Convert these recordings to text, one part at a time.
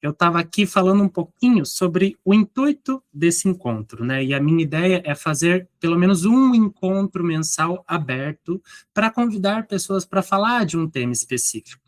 eu estava aqui falando um pouquinho sobre o intuito desse encontro, né? E a minha ideia é fazer pelo menos um encontro mensal aberto para convidar pessoas para falar de um tema específico.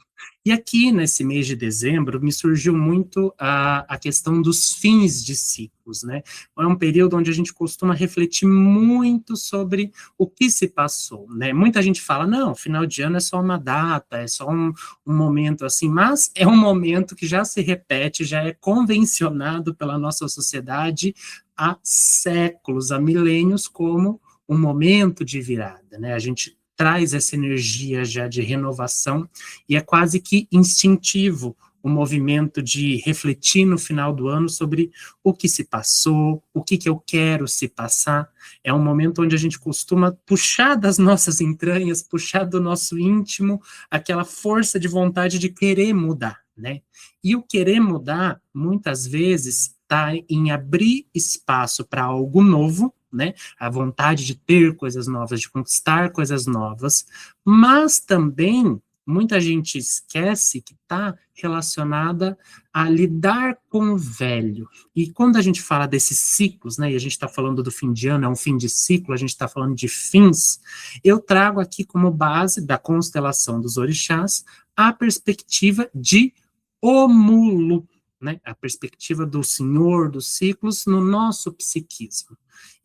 E aqui, nesse mês de dezembro, me surgiu muito a questão dos fins de ciclos, né? É um período onde a gente costuma refletir muito sobre o que se passou, né? Muita gente fala, não, final de ano é só uma data, é só um momento assim, mas é um momento que já se repete, já é convencionado pela nossa sociedade há séculos, há milênios, como um momento de virada, né? A gente traz essa energia já de renovação e é quase que instintivo o movimento de refletir no final do ano sobre o que se passou, o que eu quero se passar. É um momento onde a gente costuma puxar das nossas entranhas, puxar do nosso íntimo, aquela força de vontade de querer mudar, né? E o querer mudar, muitas vezes, está em abrir espaço para algo novo, né? A vontade de ter coisas novas, de conquistar coisas novas, mas também muita gente esquece que está relacionada a lidar com o velho. E quando a gente fala desses ciclos, né, e a gente está falando do fim de ano, é um fim de ciclo, a gente está falando de fins, eu trago aqui como base da constelação dos orixás a perspectiva de Omulu, né, a perspectiva do Senhor dos ciclos no nosso psiquismo.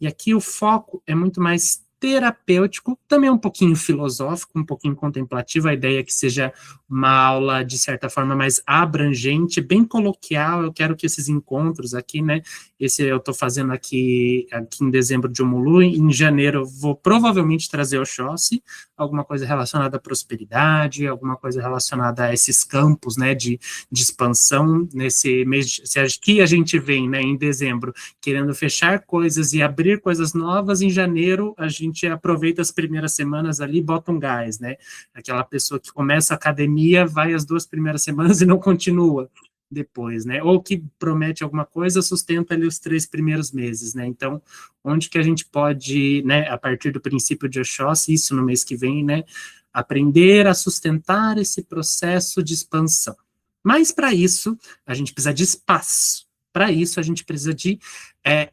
E aqui o foco é muito mais terapêutico, também um pouquinho filosófico, um pouquinho contemplativo, a ideia é que seja uma aula, de certa forma, mais abrangente, bem coloquial. Eu quero que esses encontros aqui, né, esse eu estou fazendo aqui em dezembro de Omulu, em janeiro eu vou provavelmente trazer Oxóssi, alguma coisa relacionada à prosperidade, alguma coisa relacionada a esses campos, né, de expansão, nesse mês, se aqui a gente vem, né, em dezembro, querendo fechar coisas e abrir coisas novas, em janeiro a gente aproveita as primeiras semanas ali e bota um gás, né? Aquela pessoa que começa a academia, vai as 2 primeiras semanas e não continua depois, né? Ou que promete alguma coisa, sustenta ali os 3 primeiros meses, né? Então, onde que a gente pode, né, a partir do princípio de Oxóssi, isso no mês que vem, né, aprender a sustentar esse processo de expansão. Mas, para isso, a gente precisa de espaço. Para isso, a gente precisa de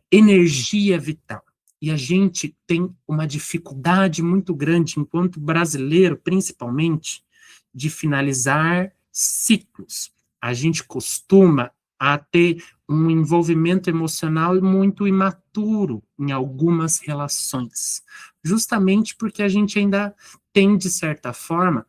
energia vital. E a gente tem uma dificuldade muito grande, enquanto brasileiro, principalmente, de finalizar ciclos. A gente costuma a ter um envolvimento emocional muito imaturo em algumas relações, justamente porque a gente ainda tem, de certa forma,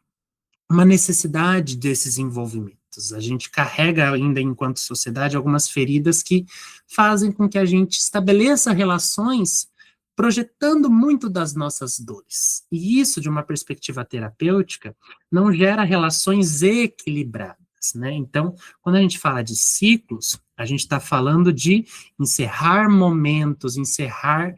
uma necessidade desses envolvimentos. A gente carrega ainda, enquanto sociedade, algumas feridas que fazem com que a gente estabeleça relações projetando muito das nossas dores. E isso, de uma perspectiva terapêutica, não gera relações equilibradas, né? Então, quando a gente fala de ciclos, a gente está falando de encerrar momentos, encerrar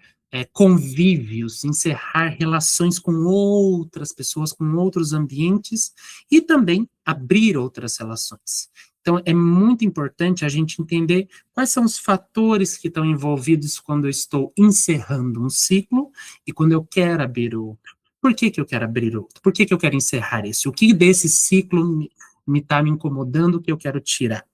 convívios, encerrar relações com outras pessoas, com outros ambientes, e também abrir outras relações. Então, é muito importante a gente entender quais são os fatores que estão envolvidos quando eu estou encerrando um ciclo e quando eu quero abrir outro. Por que eu quero abrir outro? Por que eu quero encerrar esse? O que desse ciclo me está me incomodando que eu quero tirar?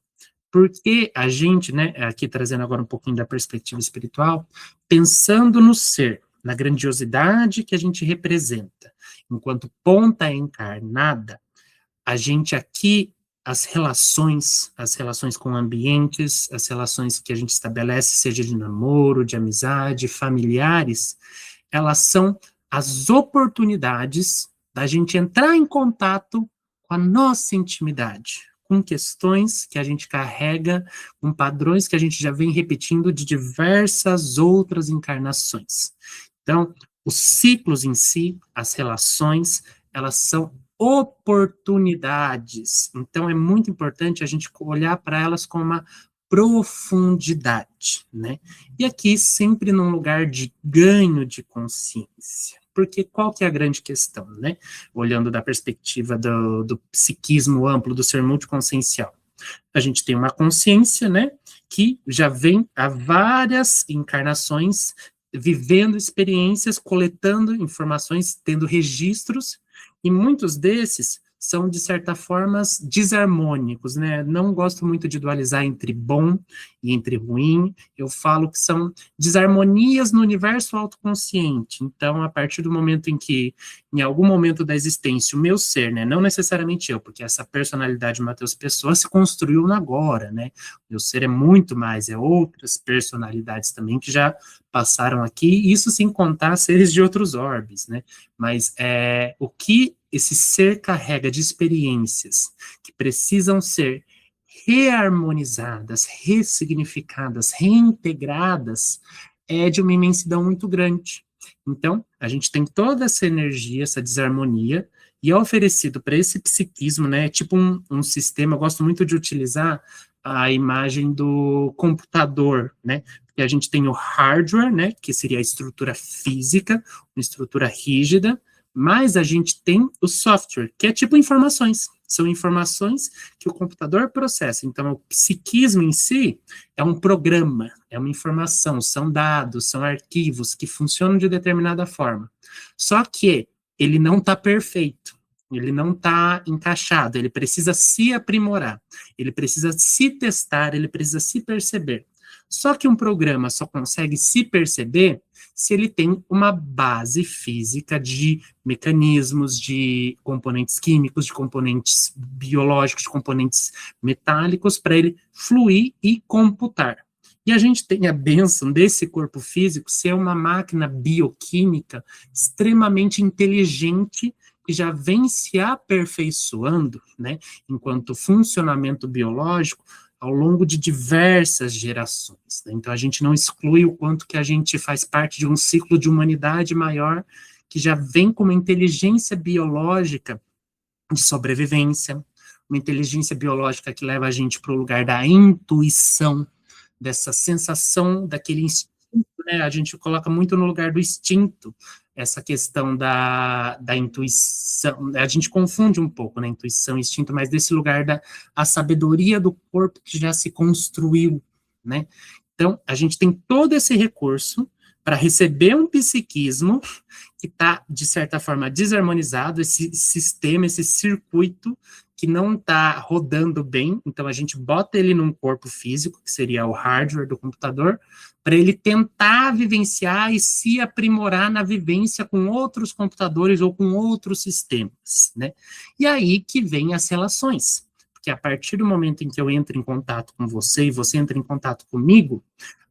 Porque a gente, né, aqui trazendo agora um pouquinho da perspectiva espiritual, pensando no ser, na grandiosidade que a gente representa, enquanto ponta encarnada, a gente aqui, as relações com ambientes, as relações que a gente estabelece, seja de namoro, de amizade, familiares, elas são as oportunidades da gente entrar em contato com a nossa intimidade, com questões que a gente carrega, com padrões que a gente já vem repetindo de diversas outras encarnações. Então, os ciclos em si, as relações, elas são oportunidades. Então, é muito importante a gente olhar para elas com uma profundidade, né? E aqui sempre num lugar de ganho de consciência. Porque qual que é a grande questão, né? Olhando da perspectiva do psiquismo amplo, do ser multiconsciencial. A gente tem uma consciência, né, que já vem há várias encarnações vivendo experiências, coletando informações, tendo registros, e muitos desses são, de certa forma, desarmônicos, né? Não gosto muito de dualizar entre bom e entre ruim, eu falo que são desarmonias no universo autoconsciente. Então, a partir do momento em que, em algum momento da existência, o meu ser, né, não necessariamente eu, porque essa personalidade de Matheus Pessoa se construiu no agora, né? O meu ser é muito mais, é outras personalidades também que já passaram aqui, isso sem contar seres de outros orbes, né? Mas o que esse ser carrega de experiências que precisam ser reharmonizadas, ressignificadas, reintegradas, é de uma imensidão muito grande. Então, a gente tem toda essa energia, essa desarmonia, e é oferecido para esse psiquismo, né, tipo um sistema, eu gosto muito de utilizar a imagem do computador, né, porque a gente tem o hardware, né, que seria a estrutura física, uma estrutura rígida, mas a gente tem o software, que é tipo informações, são informações que o computador processa. Então, o psiquismo em si é um programa, é uma informação, são dados, são arquivos que funcionam de determinada forma. Só que ele não está perfeito, ele não está encaixado, ele precisa se aprimorar, ele precisa se testar, ele precisa se perceber. Só que um programa só consegue se perceber se ele tem uma base física de mecanismos, de componentes químicos, de componentes biológicos, de componentes metálicos, para ele fluir e computar. E a gente tem a bênção desse corpo físico ser uma máquina bioquímica extremamente inteligente, que já vem se aperfeiçoando, né, enquanto funcionamento biológico, ao longo de diversas gerações, né? Então, a gente não exclui o quanto que a gente faz parte de um ciclo de humanidade maior, que já vem com uma inteligência biológica de sobrevivência, uma inteligência biológica que leva a gente para o lugar da intuição, dessa sensação, daquele instinto, né? A gente coloca muito no lugar do instinto, essa questão da intuição, a gente confunde um pouco, né, intuição e instinto, mas desse lugar da a sabedoria do corpo que já se construiu, né? Então, a gente tem todo esse recurso para receber um psiquismo que está, de certa forma, desarmonizado, esse sistema, esse circuito que não está rodando bem, então a gente bota ele num corpo físico, que seria o hardware do computador, para ele tentar vivenciar e se aprimorar na vivência com outros computadores ou com outros sistemas, né? E aí que vem as relações, porque a partir do momento em que eu entro em contato com você e você entra em contato comigo,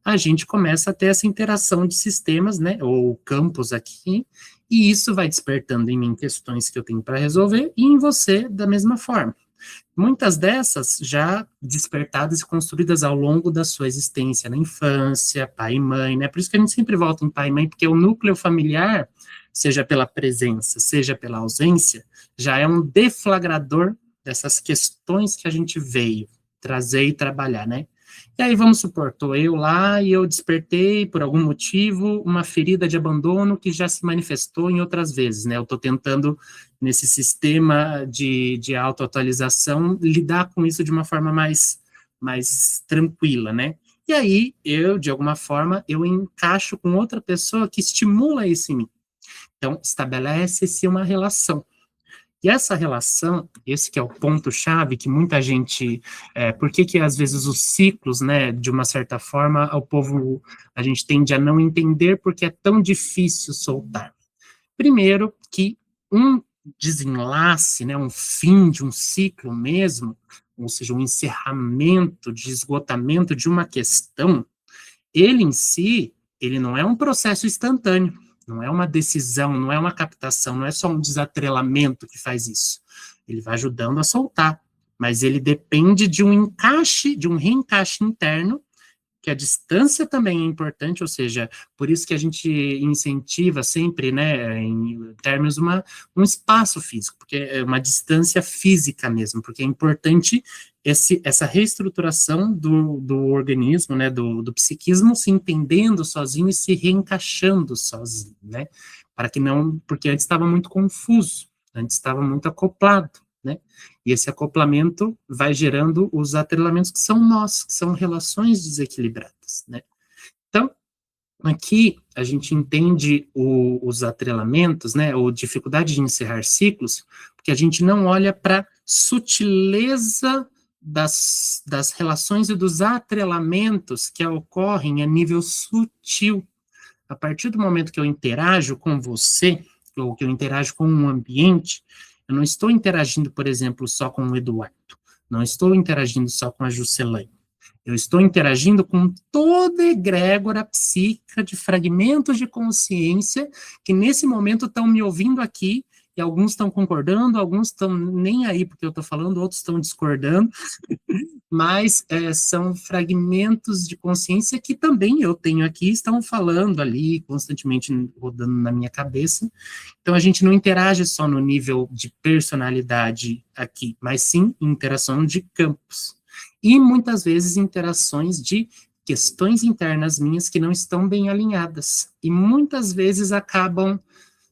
a gente começa a ter essa interação de sistemas, né, ou campos aqui, e isso vai despertando em mim questões que eu tenho para resolver, e em você da mesma forma. Muitas dessas já despertadas e construídas ao longo da sua existência na infância, pai e mãe, né? Por isso que a gente sempre volta em pai e mãe, porque o núcleo familiar, seja pela presença, seja pela ausência, já é um deflagrador dessas questões que a gente veio trazer e trabalhar, né? E aí, vamos supor, estou eu lá e eu despertei, por algum motivo, uma ferida de abandono que já se manifestou em outras vezes, né? Eu estou tentando, nesse sistema de autoatualização, lidar com isso de uma forma mais tranquila, né? E aí, eu, de alguma forma, eu encaixo com outra pessoa que estimula isso em mim. Então, estabelece-se uma relação. E essa relação, esse que é o ponto-chave que muita gente, por que às vezes os ciclos, né, de uma certa forma, o povo, a gente tende a não entender porque é tão difícil soltar. Primeiro, que um desenlace, né, um fim de um ciclo mesmo, ou seja, um encerramento, de esgotamento de uma questão, ele em si, ele não é um processo instantâneo, não é uma decisão, não é uma captação, não é só um desatrelamento que faz isso. Ele vai ajudando a soltar, mas ele depende de um encaixe, de um reencaixe interno, que a distância também é importante, ou seja, por isso que a gente incentiva sempre, né, em termos um espaço físico, porque é uma distância física mesmo, porque é importante essa reestruturação do organismo, né, do psiquismo se entendendo sozinho e se reencaixando sozinho, né, para que não, porque antes estava muito confuso, antes estava muito acoplado, né? E esse acoplamento vai gerando os atrelamentos que são nós, que são relações desequilibradas, né? Então, Aqui a gente entende os atrelamentos, né, ou dificuldade de encerrar ciclos, porque a gente não olha para a sutileza das relações e dos atrelamentos que ocorrem a nível sutil. A partir do momento que eu interajo com você, ou que eu interajo com um ambiente, eu não estou interagindo, por exemplo, só com o Eduardo, não estou interagindo só com a Juscelane, eu estou interagindo com toda a egrégora psíquica de fragmentos de consciência que nesse momento estão me ouvindo aqui, e alguns estão concordando, alguns estão nem aí porque eu estou falando, outros estão discordando, mas são fragmentos de consciência que também eu tenho aqui, estão falando ali, constantemente rodando na minha cabeça. Então, a gente não interage só no nível de personalidade aqui, mas sim interação de campos. E, muitas vezes, interações de questões internas minhas que não estão bem alinhadas. E, muitas vezes, acabam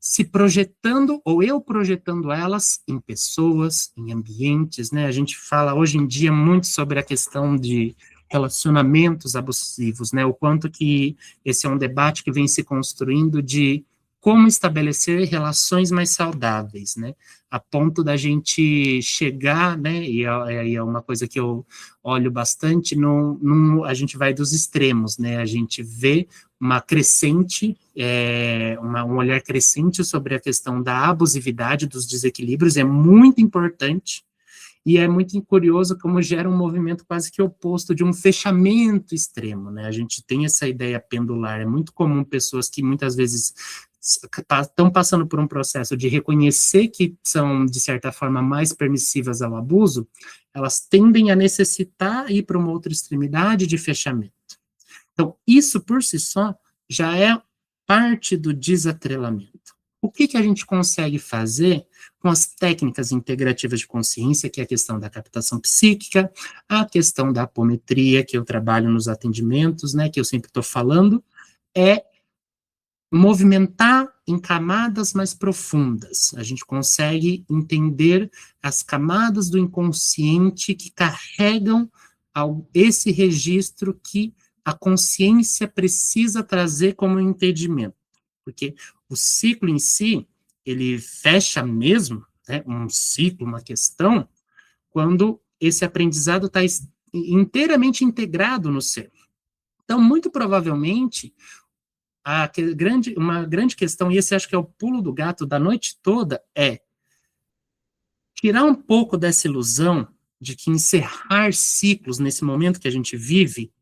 se projetando, ou eu projetando elas em pessoas, em ambientes, né? A gente fala hoje em dia muito sobre a questão de relacionamentos abusivos, né? O quanto que esse é um debate que vem se construindo de como estabelecer relações mais saudáveis, né? A ponto da gente chegar, né? E é uma coisa que eu olho bastante, a gente vai dos extremos, né? A gente vê uma crescente, um olhar crescente sobre a questão da abusividade, dos desequilíbrios, é muito importante, e é muito curioso como gera um movimento quase que oposto de um fechamento extremo, né? A gente tem essa ideia pendular, é muito comum pessoas que muitas vezes estão passando por um processo de reconhecer que são, de certa forma, mais permissivas ao abuso, elas tendem a necessitar ir para uma outra extremidade de fechamento. Então, isso por si só já é parte do desatrelamento. O que a gente consegue fazer com as técnicas integrativas de consciência, que é a questão da captação psíquica, a questão da apometria, que eu trabalho nos atendimentos, né, que eu sempre estou falando, é movimentar em camadas mais profundas. A gente consegue entender as camadas do inconsciente que carregam esse registro que a consciência precisa trazer como entendimento. Porque o ciclo em si, ele fecha mesmo, né, um ciclo, uma questão, quando esse aprendizado está inteiramente integrado no ser. Então, muito provavelmente, uma grande questão, e esse acho que é o pulo do gato da noite toda, é tirar um pouco dessa ilusão de que encerrar ciclos nesse momento que a gente vive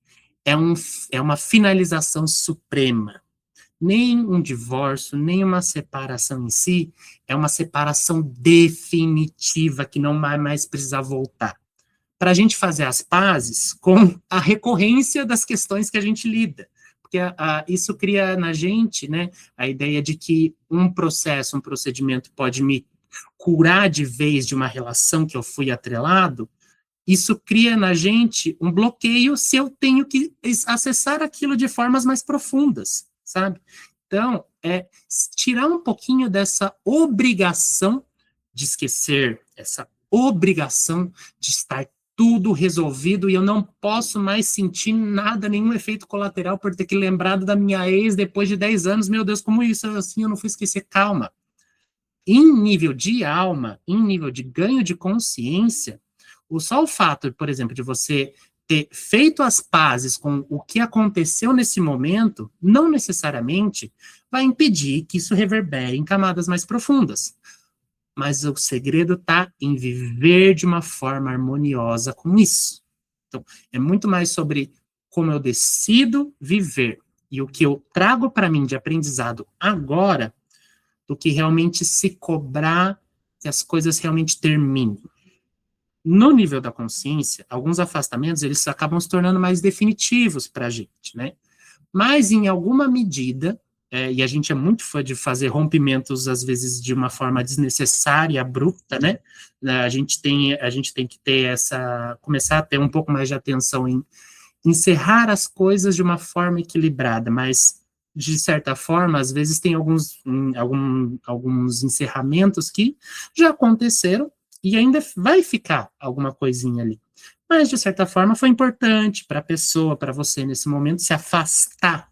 é uma finalização suprema. Nem um divórcio, nem uma separação em si é uma separação definitiva que não vai mais precisar voltar. Para a gente fazer as pazes com a recorrência das questões que a gente lida. Porque isso cria na gente, né, a ideia de que um processo, um procedimento pode me curar de vez de uma relação que eu fui atrelado. Isso cria na gente um bloqueio se eu tenho que acessar aquilo de formas mais profundas, sabe? Então, tirar um pouquinho dessa obrigação de esquecer, essa obrigação de estar tudo resolvido e eu não posso mais sentir nada, nenhum efeito colateral por ter que lembrado da minha ex depois de 10 anos. Meu Deus, como isso assim eu não fui esquecer? Calma. Em nível de alma, em nível de ganho de consciência, só o fato, por exemplo, de você ter feito as pazes com o que aconteceu nesse momento, não necessariamente vai impedir que isso reverbere em camadas mais profundas. Mas o segredo está em viver de uma forma harmoniosa com isso. Então, é muito mais sobre como eu decido viver e o que eu trago para mim de aprendizado agora, do que realmente se cobrar que as coisas realmente terminem. No nível da consciência, alguns afastamentos, eles acabam se tornando mais definitivos para a gente, né? Mas, em alguma medida, e a gente é muito fã de fazer rompimentos, às vezes, de uma forma desnecessária, abrupta, né? A gente tem que ter começar a ter um pouco mais de atenção em encerrar as coisas de uma forma equilibrada, mas, de certa forma, às vezes tem alguns encerramentos que já aconteceram e ainda vai ficar alguma coisinha ali. Mas, de certa forma, foi importante para a pessoa, para você, nesse momento, se afastar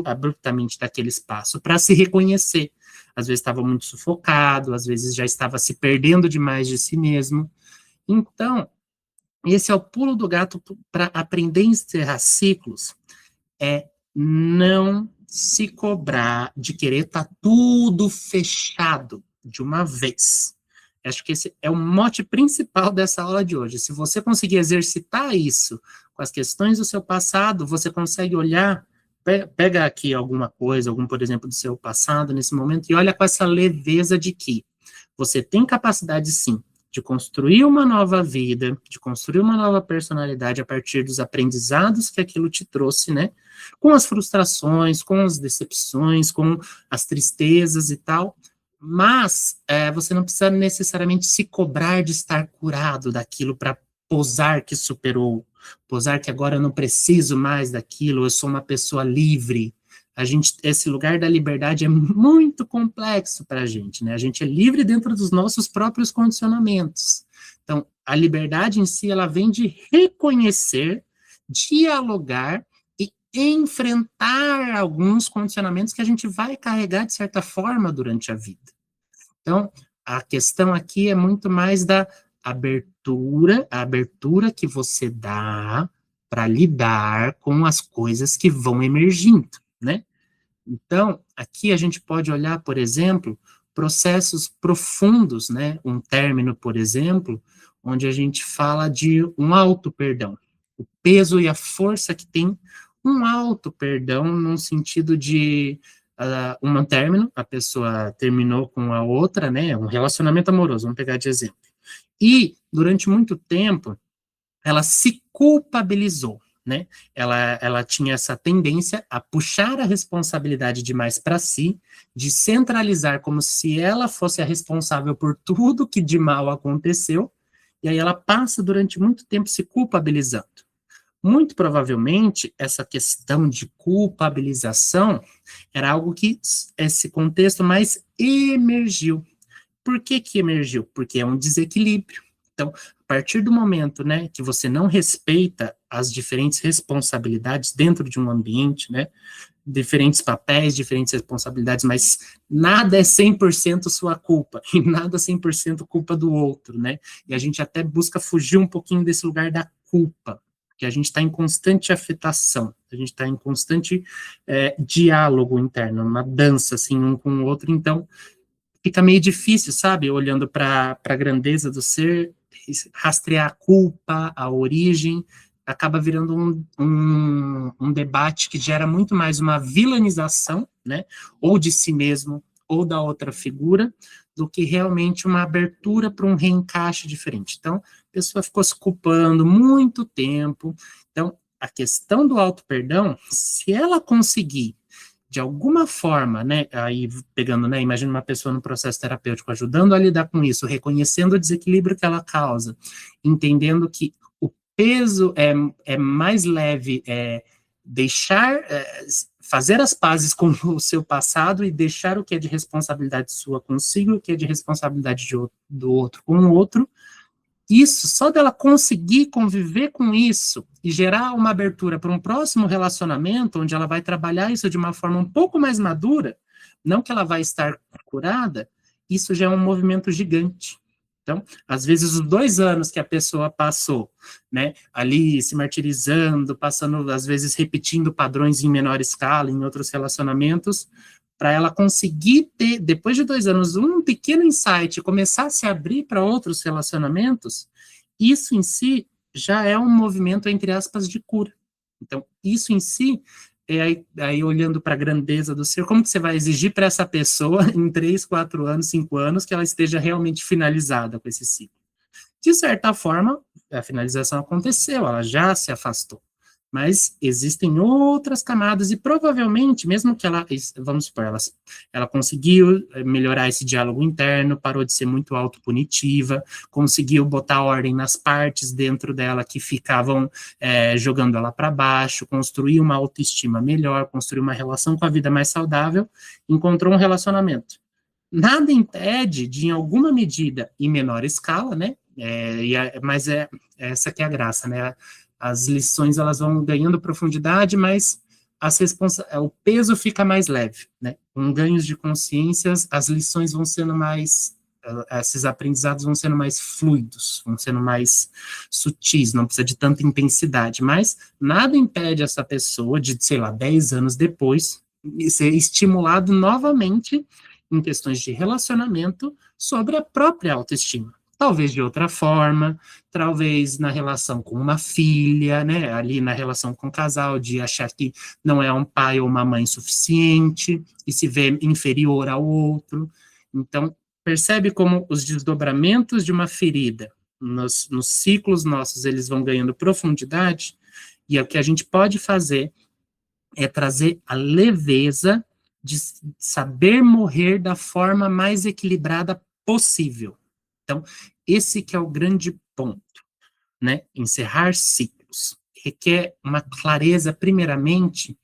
abruptamente daquele espaço para se reconhecer. Às vezes estava muito sufocado, às vezes já estava se perdendo demais de si mesmo. Então, esse é o pulo do gato para aprender a encerrar ciclos, é não se cobrar de querer estar tudo fechado de uma vez. Acho que esse é o mote principal dessa aula de hoje. Se você conseguir exercitar isso com as questões do seu passado, você consegue olhar, pega aqui alguma coisa, por exemplo, do seu passado nesse momento, e olha com essa leveza de que você tem capacidade, sim, de construir uma nova vida, de construir uma nova personalidade a partir dos aprendizados que aquilo te trouxe, né? Com as frustrações, com as decepções, com as tristezas e tal, mas você não precisa necessariamente se cobrar de estar curado daquilo para posar que superou, posar que agora eu não preciso mais daquilo, eu sou uma pessoa livre. Esse lugar da liberdade é muito complexo para a gente, né? A gente é livre dentro dos nossos próprios condicionamentos. Então, a liberdade em si, ela vem de reconhecer, dialogar e enfrentar alguns condicionamentos que a gente vai carregar, de certa forma, durante a vida. Então, a questão aqui é muito mais da abertura, a abertura que você dá para lidar com as coisas que vão emergindo, né? Então, aqui a gente pode olhar, por exemplo, processos profundos, né? Um término, por exemplo, onde a gente fala de um auto-perdão. O peso e a força que tem um auto-perdão no sentido de um término, a pessoa terminou com a outra, né? Um relacionamento amoroso, vamos pegar de exemplo. E, durante muito tempo, ela se culpabilizou, né? Ela tinha essa tendência a puxar a responsabilidade demais para si, de centralizar como se ela fosse a responsável por tudo que de mal aconteceu, e aí ela passa durante muito tempo se culpabilizando. Muito provavelmente, essa questão de culpabilização era algo que esse contexto mais emergiu. Por que que emergiu? Porque é um desequilíbrio. Então, a partir do momento, né, que você não respeita as diferentes responsabilidades dentro de um ambiente, né, diferentes papéis, diferentes responsabilidades, mas nada é 100% sua culpa, e nada é 100% culpa do outro, né, e a gente até busca fugir um pouquinho desse lugar da culpa, porque a gente está em constante afetação, a gente está em constante diálogo interno, uma dança, assim, um com o outro, então fica meio difícil, sabe, olhando para a grandeza do ser, rastrear a culpa, a origem, acaba virando um debate que gera muito mais uma vilanização, né, ou de si mesmo, ou da outra figura, do que realmente uma abertura para um reencaixe diferente. Então, a pessoa ficou se culpando muito tempo. Então, a questão do auto-perdão, se ela conseguir de alguma forma, né, aí pegando, né, imagina uma pessoa no processo terapêutico ajudando a lidar com isso, reconhecendo o desequilíbrio que ela causa, entendendo que o peso é mais leve, deixar, fazer as pazes com o seu passado e deixar o que é de responsabilidade sua consigo, o que é de responsabilidade do outro com o outro. Isso, só dela conseguir conviver com isso e gerar uma abertura para um próximo relacionamento, onde ela vai trabalhar isso de uma forma um pouco mais madura, não que ela vai estar curada, isso já é um movimento gigante. Então, às vezes, os 2 anos que a pessoa passou, né, ali se martirizando, passando, às vezes, repetindo padrões em menor escala, em outros relacionamentos, para ela conseguir ter, depois de 2 anos, um pequeno insight, começar a se abrir para outros relacionamentos, isso em si já é um movimento, entre aspas, de cura. Então, isso em si, aí olhando para a grandeza do ser, como que você vai exigir para essa pessoa, em 3, 4 anos, 5 anos, que ela esteja realmente finalizada com esse ciclo? De certa forma, a finalização aconteceu, ela já se afastou. Mas existem outras camadas e provavelmente, mesmo que ela, vamos supor, ela conseguiu melhorar esse diálogo interno, parou de ser muito autopunitiva, conseguiu botar ordem nas partes dentro dela que ficavam jogando ela para baixo, construir uma autoestima melhor, construir uma relação com a vida mais saudável, encontrou um relacionamento. Nada impede de, em alguma medida, em menor escala, né? Mas essa que é a graça, né? As lições, elas vão ganhando profundidade, mas o peso fica mais leve, né? Com ganhos de consciência, as lições vão sendo mais, esses aprendizados vão sendo mais fluidos, vão sendo mais sutis, não precisa de tanta intensidade, mas nada impede essa pessoa de, sei lá, 10 anos depois, ser estimulado novamente em questões de relacionamento sobre a própria autoestima. Talvez de outra forma, talvez na relação com uma filha, né, ali na relação com o casal, de achar que não é um pai ou uma mãe suficiente, e se vê inferior ao outro. Então, percebe como os desdobramentos de uma ferida, nos ciclos nossos, eles vão ganhando profundidade, e o que a gente pode fazer é trazer a leveza de saber morrer da forma mais equilibrada possível. Então, esse que é o grande ponto, né? Encerrar ciclos. Requer uma clareza, primeiramente,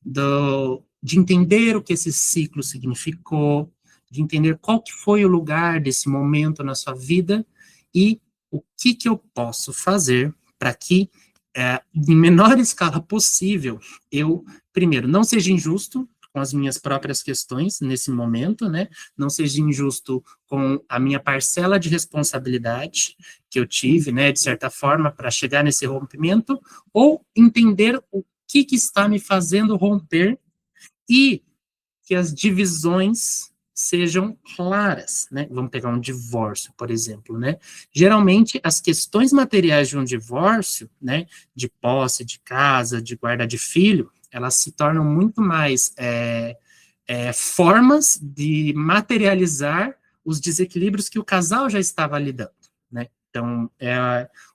de entender o que esse ciclo significou, de entender qual que foi o lugar desse momento na sua vida e o que eu posso fazer para que, em menor escala possível, eu, primeiro, não seja injusto com as minhas próprias questões nesse momento, né? Não seja injusto com a minha parcela de responsabilidade que eu tive, né, de certa forma, para chegar nesse rompimento, ou entender o que está me fazendo romper e que as divisões sejam claras, né? Vamos pegar um divórcio, por exemplo, né? Geralmente, as questões materiais de um divórcio, né, de posse de casa, de guarda de filho, elas se tornam muito mais formas de materializar os desequilíbrios que o casal já estava lidando, né? Então,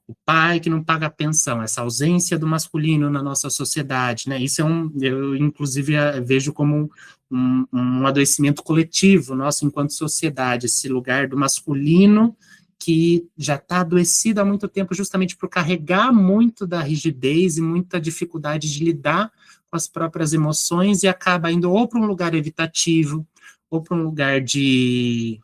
o pai que não paga a pensão, essa ausência do masculino na nossa sociedade, né? Isso eu inclusive vejo como um adoecimento coletivo nosso enquanto sociedade, esse lugar do masculino que já está adoecido há muito tempo justamente por carregar muito da rigidez e muita dificuldade de lidar com as próprias emoções e acaba indo ou para um lugar evitativo, ou para um lugar de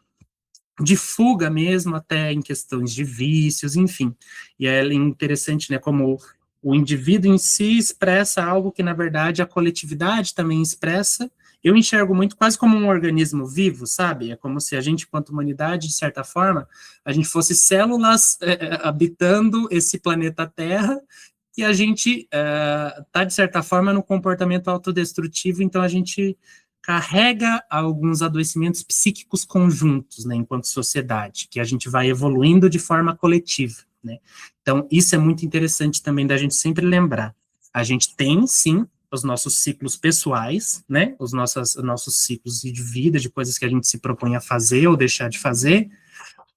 fuga mesmo, até em questões de vícios, enfim. E é interessante, né, como o indivíduo em si expressa algo que, na verdade, a coletividade também expressa. Eu enxergo muito quase como um organismo vivo, sabe? É como se a gente, enquanto humanidade, de certa forma, a gente fosse células habitando esse planeta Terra, e a gente está, de certa forma, no comportamento autodestrutivo, então a gente carrega alguns adoecimentos psíquicos conjuntos, né, enquanto sociedade, que a gente vai evoluindo de forma coletiva, né. Então, isso é muito interessante também da gente sempre lembrar. A gente tem, sim, os nossos ciclos pessoais, né, os nossos ciclos de vida, de coisas que a gente se propõe a fazer ou deixar de fazer,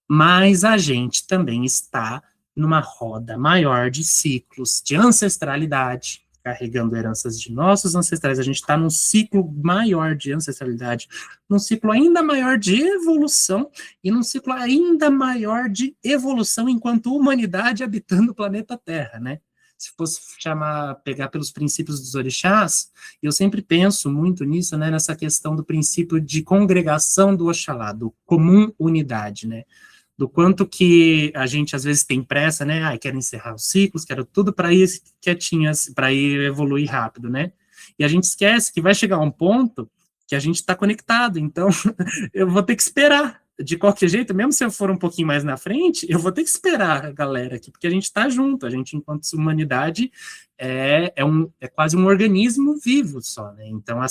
mas a gente também está numa roda maior de ciclos de ancestralidade, carregando heranças de nossos ancestrais. A gente está num ciclo maior de ancestralidade, num ciclo ainda maior de evolução e num ciclo ainda maior de evolução enquanto humanidade habitando o planeta Terra, né? Se fosse pegar pelos princípios dos orixás, eu sempre penso muito nisso, né, nessa questão do princípio de congregação do Oxalá, do comum unidade, né? Do quanto que a gente às vezes tem pressa, né? Quero encerrar os ciclos, quero tudo para ir quietinhas, para ir evoluir rápido, né? E a gente esquece que vai chegar um ponto que a gente está conectado, então eu vou ter que esperar. De qualquer jeito, mesmo se eu for um pouquinho mais na frente, eu vou ter que esperar a galera aqui, porque a gente está junto, a gente, enquanto humanidade, é quase um organismo vivo só, né? Então, a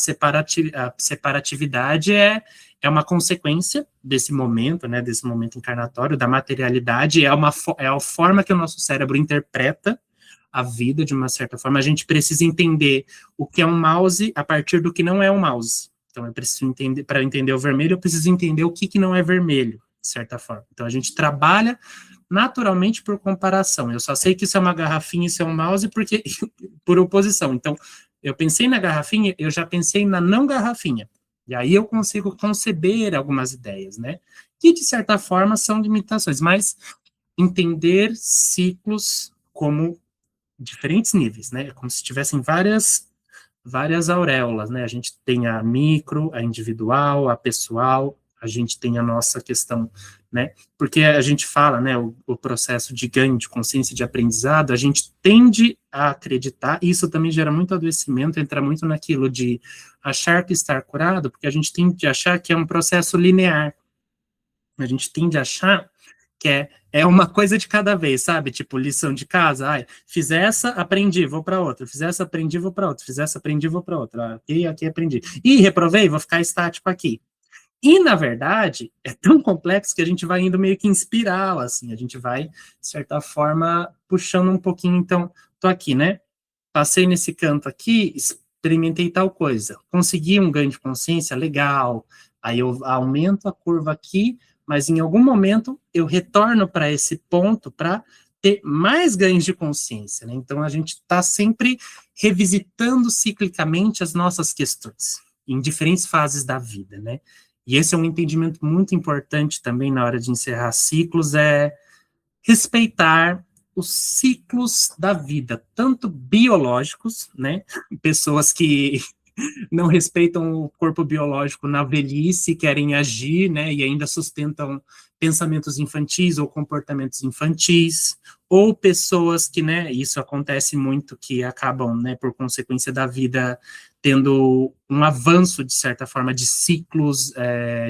separatividade é uma consequência desse momento, né, desse momento encarnatório, da materialidade, é a forma que o nosso cérebro interpreta a vida, de uma certa forma. A gente precisa entender o que é um mouse a partir do que não é um mouse. Então, eu preciso entender, para entender o vermelho, eu preciso entender o que não é vermelho, de certa forma. Então, a gente trabalha naturalmente por comparação. Eu só sei que isso é uma garrafinha, isso é um mouse, porque por oposição. Então, eu pensei na garrafinha, eu já pensei na não garrafinha. E aí eu consigo conceber algumas ideias, né? Que, de certa forma, são limitações, mas entender ciclos como diferentes níveis, né? Como se tivessem várias auréolas, né? A gente tem a micro, a individual, a pessoal, a gente tem a nossa questão, né? Porque a gente fala, né, o processo de ganho de consciência, de aprendizado, a gente tende a acreditar, e isso também gera muito adoecimento, entra muito naquilo de achar que estar curado, porque a gente tende a achar que é um processo linear. A gente tende a achar que é uma coisa de cada vez, sabe? Tipo, lição de casa, ai, fiz essa, aprendi, vou para outra, fiz essa, aprendi, vou para outra, fiz essa, aprendi, vou para outra, aqui aprendi. Ih, reprovei, vou ficar estático aqui. E, na verdade, é tão complexo que a gente vai indo meio que inspirá-la, assim, a gente vai, de certa forma, puxando um pouquinho, então, tô aqui, né? Passei nesse canto aqui, experimentei tal coisa, consegui um ganho de consciência, legal, aí eu aumento a curva aqui, mas em algum momento eu retorno para esse ponto para ter mais ganhos de consciência, né? Então a gente está sempre revisitando ciclicamente as nossas questões, em diferentes fases da vida, né? E esse é um entendimento muito importante também na hora de encerrar ciclos, é respeitar os ciclos da vida, tanto biológicos, né? Pessoas que não respeitam o corpo biológico na velhice, querem agir, né, e ainda sustentam pensamentos infantis ou comportamentos infantis, ou pessoas que, né, isso acontece muito, que acabam, né, por consequência da vida, tendo um avanço, de certa forma, de ciclos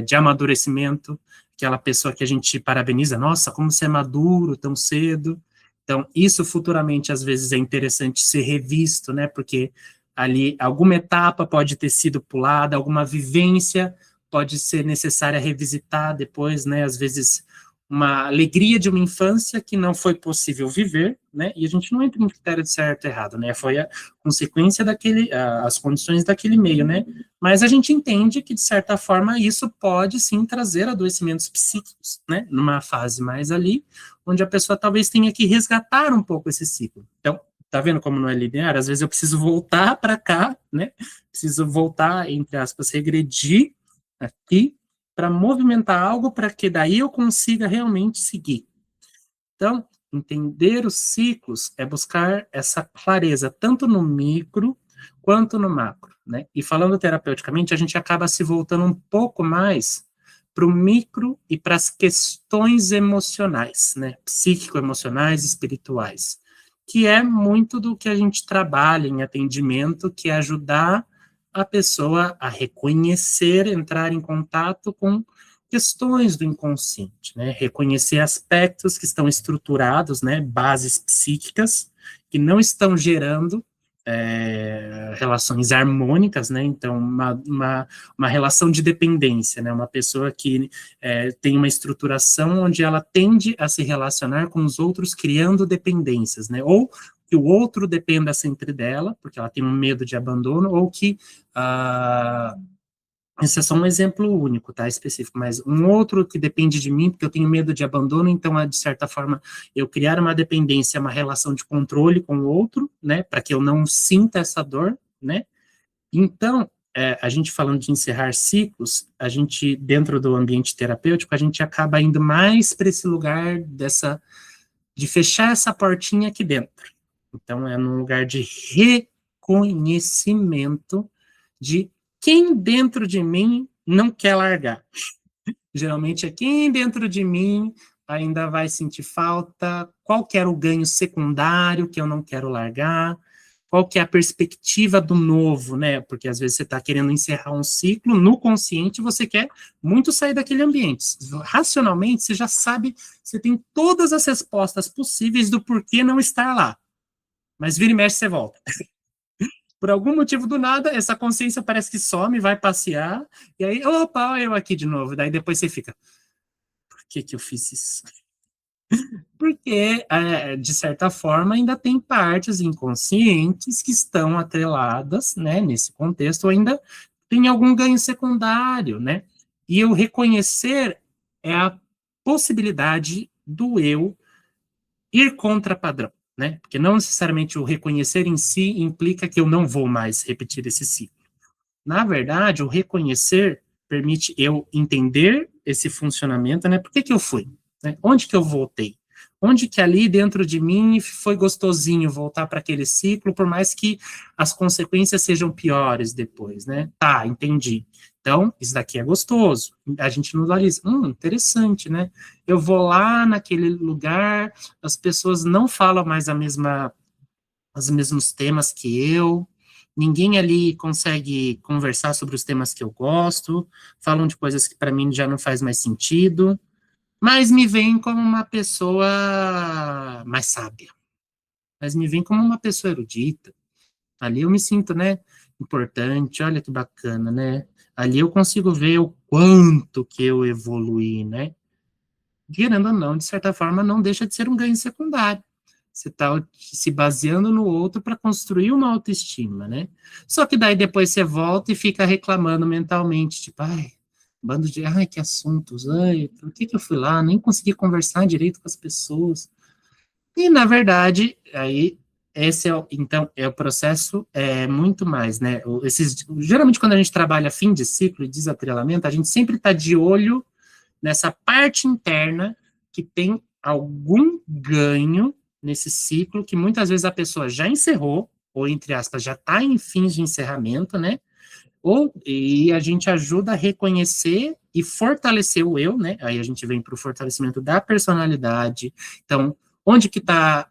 de amadurecimento, aquela pessoa que a gente parabeniza, nossa, como você é maduro tão cedo. Então, isso futuramente, às vezes, é interessante ser revisto, né, porque ali alguma etapa pode ter sido pulada, alguma vivência pode ser necessária revisitar depois, né, às vezes uma alegria de uma infância que não foi possível viver, né, e a gente não entra em critério de certo e errado, né, foi a consequência daquele, as condições daquele meio, né, mas a gente entende que, de certa forma, isso pode, sim, trazer adoecimentos psíquicos, né, numa fase mais ali, onde a pessoa talvez tenha que resgatar um pouco esse ciclo. Então, tá vendo como não é linear? Às vezes eu preciso voltar para cá, né? Preciso voltar, entre aspas, regredir aqui para movimentar algo para que daí eu consiga realmente seguir. Então, entender os ciclos é buscar essa clareza tanto no micro quanto no macro, né? E falando terapeuticamente, a gente acaba se voltando um pouco mais para o micro e para as questões emocionais, né? Psíquico-emocionais, espirituais, que é muito do que a gente trabalha em atendimento, que é ajudar a pessoa a reconhecer, entrar em contato com questões do inconsciente, né? Reconhecer aspectos que estão estruturados, né? Bases psíquicas que não estão gerando relações harmônicas, né? Então, uma relação de dependência, né? Uma pessoa que tem uma estruturação onde ela tende a se relacionar com os outros criando dependências, né? Ou que o outro dependa sempre dela, porque ela tem um medo de abandono, ou que esse é só um exemplo único, tá, específico, mas um outro que depende de mim, porque eu tenho medo de abandono, então, de certa forma, eu criar uma dependência, uma relação de controle com o outro, né, para que eu não sinta essa dor, né, então, a gente falando de encerrar ciclos, a gente, dentro do ambiente terapêutico, a gente acaba indo mais para esse lugar de fechar essa portinha aqui dentro, então, é num lugar de reconhecimento de quem dentro de mim não quer largar. Geralmente é quem dentro de mim ainda vai sentir falta, qual que era o ganho secundário que eu não quero largar, qual que é a perspectiva do novo, né? Porque às vezes você está querendo encerrar um ciclo, no consciente você quer muito sair daquele ambiente. Racionalmente, você já sabe, você tem todas as respostas possíveis do porquê não estar lá. Mas vira e mexe, você volta. Por algum motivo do nada, essa consciência parece que some, vai passear, e aí, opa, eu aqui de novo. Daí depois você fica, por que eu fiz isso? Porque, de certa forma, ainda tem partes inconscientes que estão atreladas, né, nesse contexto, ainda tem algum ganho secundário, né? E eu reconhecer é a possibilidade do eu ir contra padrão, né? Porque não necessariamente o reconhecer em si implica que eu não vou mais repetir esse ciclo. Na verdade, o reconhecer permite eu entender esse funcionamento, né? Por que eu fui? Né? Onde que eu voltei? Onde que ali dentro de mim foi gostosinho voltar para aquele ciclo, por mais que as consequências sejam piores depois, né? Tá, entendi. Então, isso daqui é gostoso. A gente não valoriza. Interessante, né? Eu vou lá naquele lugar, as pessoas não falam mais os mesmos temas que eu, ninguém ali consegue conversar sobre os temas que eu gosto, falam de coisas que para mim já não faz mais sentido, mas me veem como uma pessoa mais sábia, mas me veem como uma pessoa erudita. Ali eu me sinto, né, importante, olha que bacana, né? Ali eu consigo ver o quanto que eu evoluí, né? Querendo ou não, de certa forma, não deixa de ser um ganho secundário. Você está se baseando no outro para construir uma autoestima, né? Só que daí depois você volta e fica reclamando mentalmente, tipo, ai, bando de, ai, que assuntos, ai, por que que eu fui lá? Nem consegui conversar direito com as pessoas. E, na verdade, aí, esse é o, então, é o processo, muito mais, né? Geralmente, quando a gente trabalha fim de ciclo e desatrelamento, a gente sempre está de olho nessa parte interna que tem algum ganho nesse ciclo que muitas vezes a pessoa já encerrou, ou entre aspas, já está em fins de encerramento, né? E a gente ajuda a reconhecer e fortalecer o eu, né? Aí a gente vem para o fortalecimento da personalidade. Então, onde que tá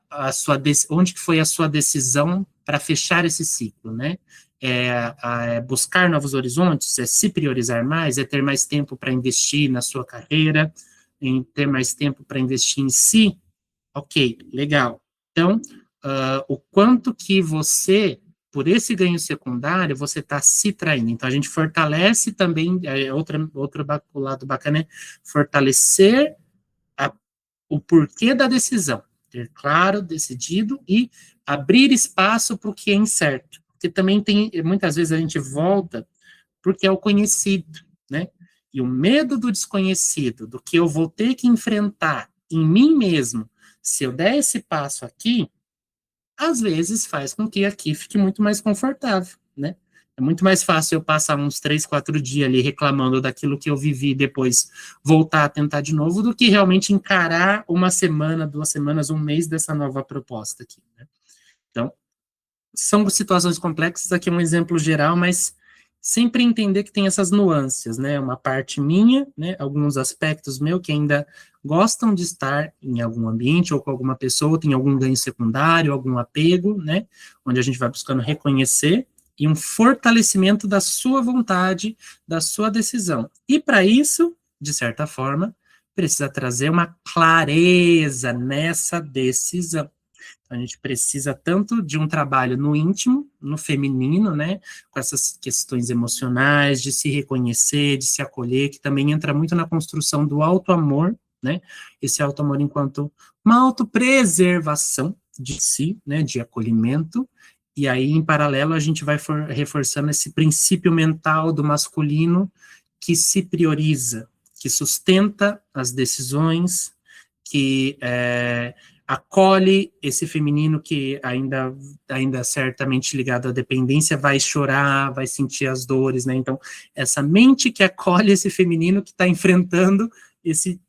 onde que foi a sua decisão para fechar esse ciclo, né? É buscar novos horizontes, é se priorizar mais, é ter mais tempo para investir na sua carreira, em ter mais tempo para investir em si. Ok, legal. Então, o quanto que você, por esse ganho secundário, você está se traindo. Então, a gente fortalece também, outro lado bacana é fortalecer o porquê da decisão. Ter claro, decidido e abrir espaço para o que é incerto. Porque também tem, muitas vezes a gente volta porque é o conhecido, né? E o medo do desconhecido, do que eu vou ter que enfrentar em mim mesmo, se eu der esse passo aqui, às vezes faz com que aqui fique muito mais confortável, né? É muito mais fácil eu passar uns 3, 4 dias ali reclamando daquilo que eu vivi e depois voltar a tentar de novo do que realmente encarar uma semana, 2 semanas, um mês dessa nova proposta aqui, né? Então, são situações complexas, aqui é um exemplo geral, mas sempre entender que tem essas nuances, né? Uma parte minha, né? Alguns aspectos meu que ainda gostam de estar em algum ambiente ou com alguma pessoa, tem algum ganho secundário, algum apego, né? Onde a gente vai buscando reconhecer e um fortalecimento da sua vontade, da sua decisão. E para isso, de certa forma, precisa trazer uma clareza nessa decisão. A gente precisa tanto de um trabalho no íntimo, no feminino, né, com essas questões emocionais, de se reconhecer, de se acolher, que também entra muito na construção do auto-amor, né, esse auto-amor enquanto uma autopreservação de si, né, de acolhimento, e aí, em paralelo, a gente vai reforçando esse princípio mental do masculino que se prioriza, que sustenta as decisões, que acolhe esse feminino que ainda certamente ligado à dependência vai chorar, vai sentir as dores, né? Então, essa mente que acolhe esse feminino que está enfrentando esse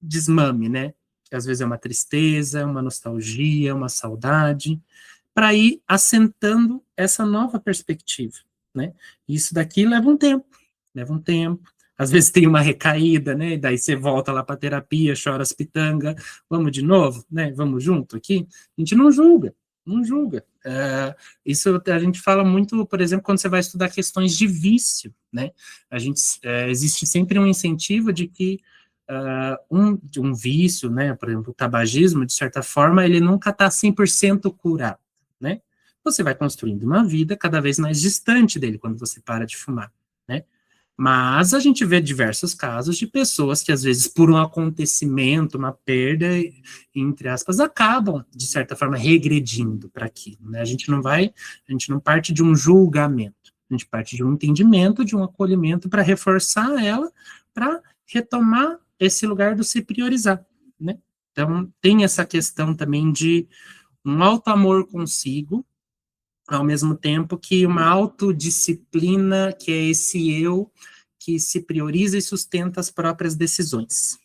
desmame, né? Que às vezes é uma tristeza, uma nostalgia, uma saudade, para ir assentando essa nova perspectiva, né? Isso daqui leva um tempo. Às vezes tem uma recaída, né? Daí você volta lá para terapia, chora as pitanga, vamos de novo, né? Vamos junto aqui. A gente não julga, não julga. Isso a gente fala muito, por exemplo, quando você vai estudar questões de vício, né? Existe sempre um incentivo de que um vício, né? Por exemplo, o tabagismo, de certa forma, ele nunca está 100% curado, né? Você vai construindo uma vida cada vez mais distante dele quando você para de fumar, né? Mas a gente vê diversos casos de pessoas que, às vezes, por um acontecimento, uma perda, entre aspas, acabam, de certa forma, regredindo para aquilo, né? A gente não parte de um julgamento, a gente parte de um entendimento, de um acolhimento para reforçar ela, para retomar esse lugar do se priorizar, né? Então, tem essa questão também de um auto-amor consigo, ao mesmo tempo que uma autodisciplina, que é esse eu que se prioriza e sustenta as próprias decisões.